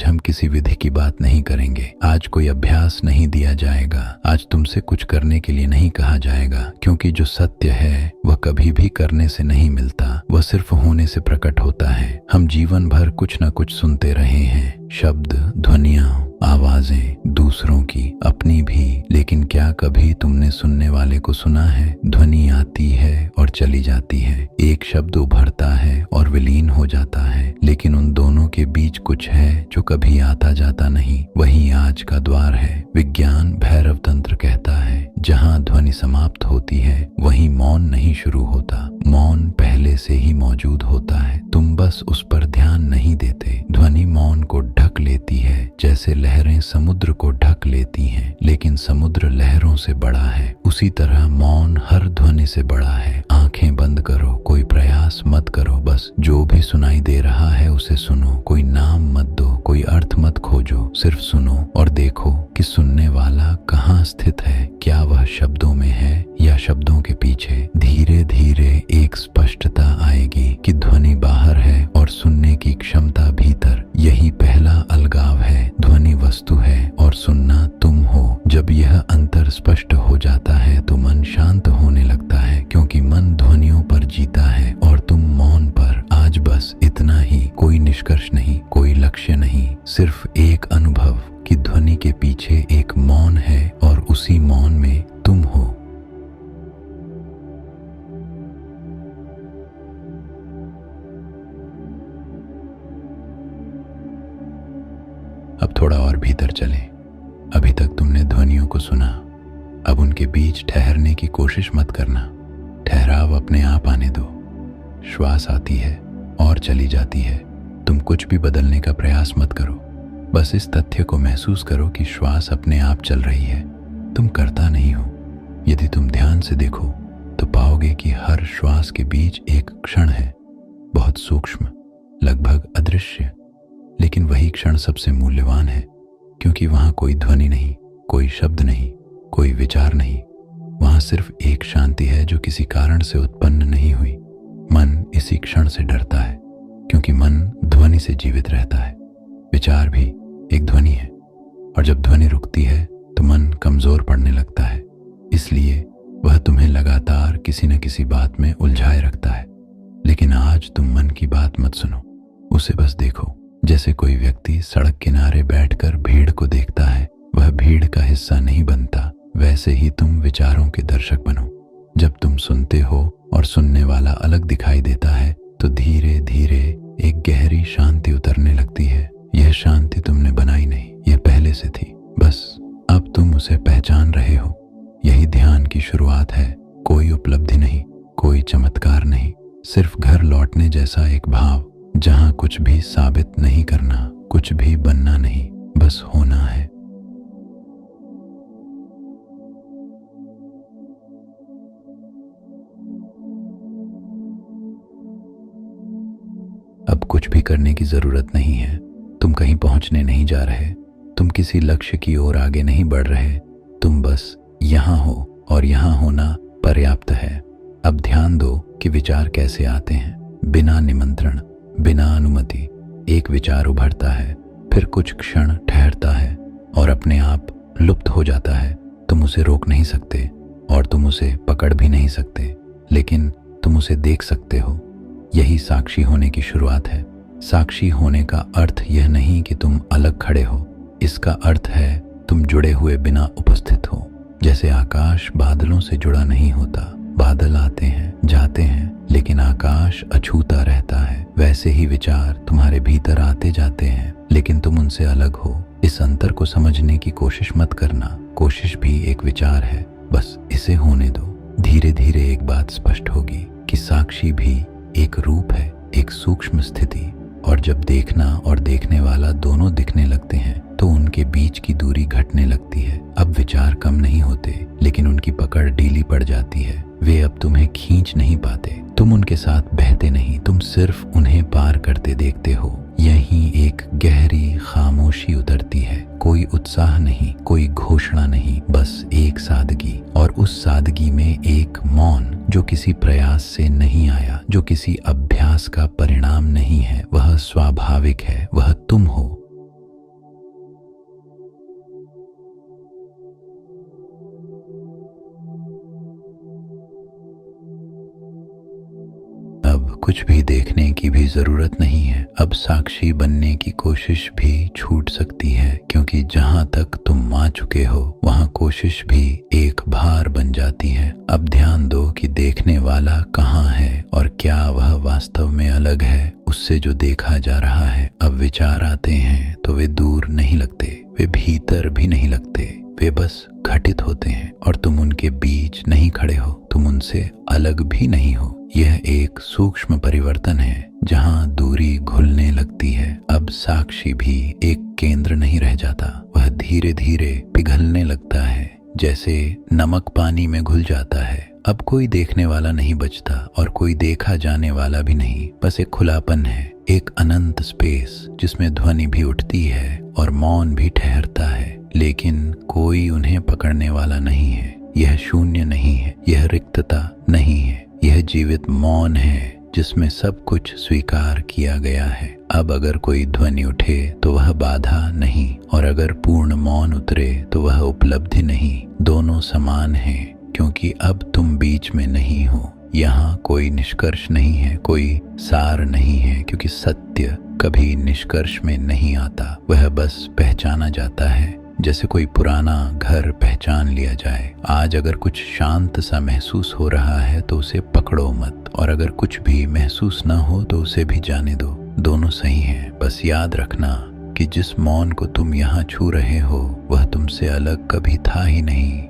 आज हम किसी विधि की बात नहीं करेंगे, आज कोई अभ्यास नहीं दिया जाएगा, आज तुमसे कुछ करने के लिए नहीं कहा जाएगा, क्योंकि जो सत्य है वह कभी भी करने से नहीं मिलता, वह सिर्फ होने से प्रकट होता है। हम जीवन भर कुछ न कुछ सुनते रहे हैं, शब्द, ध्वनियां, आवाजें, दूसरों की, अपनी भी, लेकिन क्या कभी तुमने सुनने वाले को सुना है? ध्वनि आती है और चली जाती है, एक शब्द उभरता है और विलीन हो जाता है, लेकिन उन दोनों के बीच कुछ है जो कभी आता जाता नहीं। वही आज का द्वार है। विज्ञान भैरव तंत्र कहता है, जहाँ ध्वनि समाप्त होती है वहीं मौन नहीं शुरू होता। मौन पहले से ही मौजूद होता है, तुम बस उस पर ध्यान नहीं देते। ध्वनि मौन को ढक लेती है, जैसे लहरें समुद्र को ढक लेती हैं, लेकिन समुद्र लहरों से बड़ा है। उसी तरह मौन हर ध्वनि से बड़ा है। आंखें बंद करो, कोई प्रयास मत करो, बस जो भी सुनाई दे रहा है उसे सुनो। कोई नाम मत दो, कोई अर्थ मत खोजो, सिर्फ सुनो और देखो कि सुनने वाला कहाँ स्थित है। क्या वह शब्दों में है या शब्दों के पीछे? धीरे धीरे एक स्पष्टता आएगी कि ध्वनि बाहर है और सुनने की क्षमता भीतर। यही पहला अलगाव है। ध्वनि वस्तु है और सुनना तुम हो। जब यह अंतर स्पष्ट हो जाता है तो मन शांत होने लगता है, क्योंकि मन ध्वनियों पर जीता है और तुम मौन पर। आज बस इतना ही, कोई निष्कर्ष नहीं, कोई लक्ष्य नहीं, सिर्फ एक अनुभव कि ध्वनि के पीछे एक मौन है और उसी मौन में तुम हो। अब थोड़ा और भीतर चलें। अभी तक तुमने ध्वनियों को सुना, अब उनके बीच ठहरने की कोशिश मत करना। ठहराव अपने आप आने दो। श्वास आती है और चली जाती है। तुम कुछ भी बदलने का प्रयास मत करो, बस इस तथ्य को महसूस करो कि श्वास अपने आप चल रही है, तुम करता नहीं हो। यदि तुम ध्यान से देखो तो पाओगे कि हर श्वास के बीच एक क्षण है, बहुत सूक्ष्म, लगभग अदृश्य, लेकिन वही क्षण सबसे मूल्यवान है, क्योंकि वहां कोई ध्वनि नहीं, कोई शब्द नहीं, कोई विचार नहीं। वहां सिर्फ एक शांति है जो किसी कारण से उत्पन्न नहीं हुई। मन इसी क्षण से डरता है, क्योंकि मन ध्वनि से जीवित रहता है। विचार भी एक ध्वनि है, और जब ध्वनि रुकती है तो मन कमजोर पड़ने लगता है। इसलिए वह तुम्हें लगातार किसी न किसी बात में उलझाए रखता है। लेकिन आज तुम मन की बात मत सुनो, उसे बस देखो। जैसे कोई व्यक्ति सड़क किनारे बैठकर भीड़ को देखता है, वह भीड़ का हिस्सा नहीं बनता, वैसे ही तुम विचारों के दर्शक बनो। जब तुम सुनते हो और सुनने वाला अलग दिखाई देता है तो धीरे धीरे एक गहरी शांति उतरने लगती है। यह शांति तुमने बनाई नहीं, यह पहले से थी, बस अब तुम उसे पहचान रहे हो। यही ध्यान की शुरुआत है। कोई उपलब्धि नहीं, कोई चमत्कार नहीं, सिर्फ घर लौटने जैसा एक भाव, जहां कुछ भी साबित नहीं करना, कुछ भी बनना नहीं, बस होना है। अब कुछ भी करने की जरूरत नहीं है। तुम कहीं पहुंचने नहीं जा रहे, तुम किसी लक्ष्य की ओर आगे नहीं बढ़ रहे, तुम बस यहां हो और यहां होना पर्याप्त है। अब ध्यान दो कि विचार कैसे आते हैं। बिना निमंत्रण, बिना अनुमति एक विचार उभरता है, फिर कुछ क्षण ठहरता है और अपने आप लुप्त हो जाता है। तुम उसे रोक नहीं सकते और तुम उसे पकड़ भी नहीं सकते, लेकिन तुम उसे देख सकते हो। यही साक्षी होने की शुरुआत है। साक्षी होने का अर्थ यह नहीं कि तुम अलग खड़े हो, इसका अर्थ है तुम जुड़े हुए बिना उपस्थित हो। जैसे आकाश बादलों से जुड़ा नहीं होता, बादल आते हैं जाते हैं लेकिन आकाश अछूता रहता है, वैसे ही विचार तुम्हारे भीतर आते जाते हैं लेकिन तुम उनसे अलग हो। इस अंतर को समझने की कोशिश मत करना, कोशिश भी एक विचार है, बस इसे होने दो। धीरे धीरे एक बात स्पष्ट होगी कि साक्षी भी एक रूप है, एक सूक्ष्म स्थिति, और जब देखना और देखने वाला दोनों दिखने लगते हैं तो उनके बीच की दूरी घटने लगती है। अब विचार कम नहीं होते, लेकिन उनकी पकड़ ढीली पड़ जाती है। वे अब तुम्हें खींच नहीं पाते, तुम उनके साथ बहते नहीं, तुम सिर्फ उन्हें पार करते देखते हो। यहीं एक गहरी खामोशी उतरती है। कोई उत्साह नहीं, कोई घोषणा नहीं, बस एक सादगी, और उस सादगी में एक मौन जो किसी प्रयास से नहीं आया, जो किसी अभ्यास का परिणाम नहीं है, वह स्वाभाविक है, वह तुम हो। कुछ भी देखने की भी जरूरत नहीं है। अब साक्षी बनने की कोशिश भी छूट सकती है, क्योंकि जहां तक तुम आ चुके हो वहां कोशिश भी एक भार बन जाती है। अब ध्यान दो कि देखने वाला कहाँ है और क्या वह वास्तव में अलग है उससे जो देखा जा रहा है। अब विचार आते हैं तो वे दूर नहीं लगते, वे भीतर भी नहीं लगते, वे बस घटित होते हैं और तुम उनके बीच नहीं खड़े हो, तुम उनसे अलग भी नहीं हो। यह एक सूक्ष्म परिवर्तन है जहां दूरी घुलने लगती है। अब साक्षी भी एक केंद्र नहीं रह जाता, वह धीरे धीरे पिघलने लगता है, जैसे नमक पानी में घुल जाता है। अब कोई देखने वाला नहीं बचता और कोई देखा जाने वाला भी नहीं, बस एक खुलापन है, एक अनंत स्पेस जिसमें ध्वनि भी उठती है और मौन भी ठहरता है, लेकिन कोई उन्हें पकड़ने वाला नहीं है। यह शून्य नहीं है, यह रिक्तता नहीं है, यह जीवित मौन है जिसमें सब कुछ स्वीकार किया गया है। अब अगर कोई ध्वनि उठे तो वह बाधा नहीं, और अगर पूर्ण मौन उतरे तो वह उपलब्धि नहीं। दोनों समान हैं, क्योंकि अब तुम बीच में नहीं हो। यहाँ कोई निष्कर्ष नहीं है, कोई सार नहीं है, क्योंकि सत्य कभी निष्कर्ष में नहीं आता, वह बस पहचाना जाता है, जैसे कोई पुराना घर पहचान लिया जाए। आज अगर कुछ शांत सा महसूस हो रहा है तो उसे पकड़ो मत, और अगर कुछ भी महसूस ना हो तो उसे भी जाने दो। दोनों सही हैं, बस याद रखना कि जिस मौन को तुम यहाँ छू रहे हो वह तुमसे अलग कभी था ही नहीं।